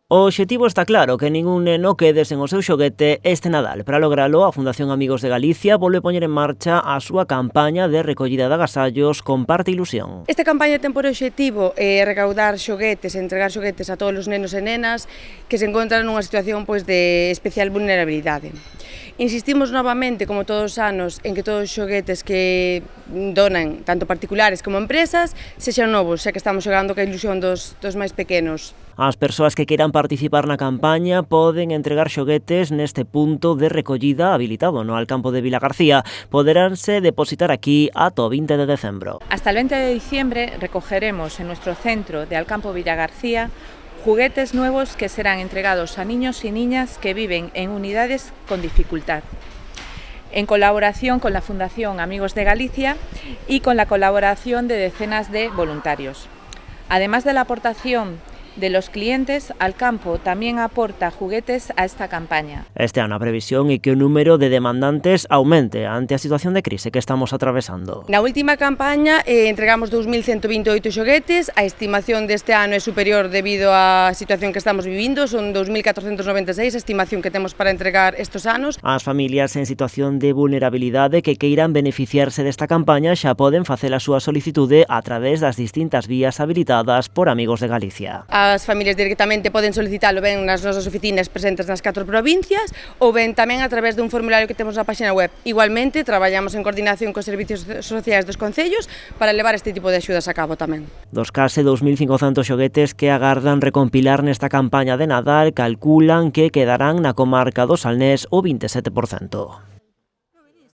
O obxectivo está claro, que ningún neno quede sen o seu xoguete este Nadal. Para logralo, a Fundación Amigos de Galicia volve poñer en marcha a súa campaña de recollida de agasallos Comparte Ilusión. Esta campaña ten por obxectivo recaudar xoguetes, entregar xoguetes a todos os nenos e nenas que se encontran nunha situación de especial vulnerabilidade. Insistimos novamente, como todos os anos, en que todos os xoguetes que donan, tanto particulares como empresas, sexan novos, xa que estamos xogando ca ilusión dos máis pequenos. As persoas que queiran participar na campaña poden entregar xoguetes neste punto de recollida habilitado no Alcampo de Vilagarcía. Poderánse depositar aquí ata o 20 de decembro. Hasta el 20 de diciembre recogeremos en nuestro centro de Alcampo Vilagarcía juguetes nuevos que serán entregados a niños y niñas que viven en unidades con dificultad, en colaboración con la Fundación Amigos de Galicia y con la colaboración de decenas de voluntarios. Además de la aportación de los clientes, Alcampo tamén aporta juguetes a esta campaña. Este ano a previsión é que o número de demandantes aumente ante a situación de crise que estamos atravesando. Na última campaña entregamos 2.128 xoguetes, a estimación deste ano é superior debido á situación que estamos vivindo, son 2.496 a estimación que temos para entregar estes anos. As familias en situación de vulnerabilidade que queiran beneficiarse desta campaña xa poden facer a súa solicitude a través das distintas vías habilitadas por Amigos de Galicia. As familias directamente poden solicitalo ben nas nosas oficinas presentes nas 4 provincias ou ben tamén a través dun formulario que temos na página web. Igualmente, traballamos en coordinación cos servicios sociais dos concellos para levar este tipo de axudas a cabo tamén. Dos case 2.500 xoguetes que agardan recompilar nesta campaña de Nadal calculan que quedarán na comarca do Salnés o 27%.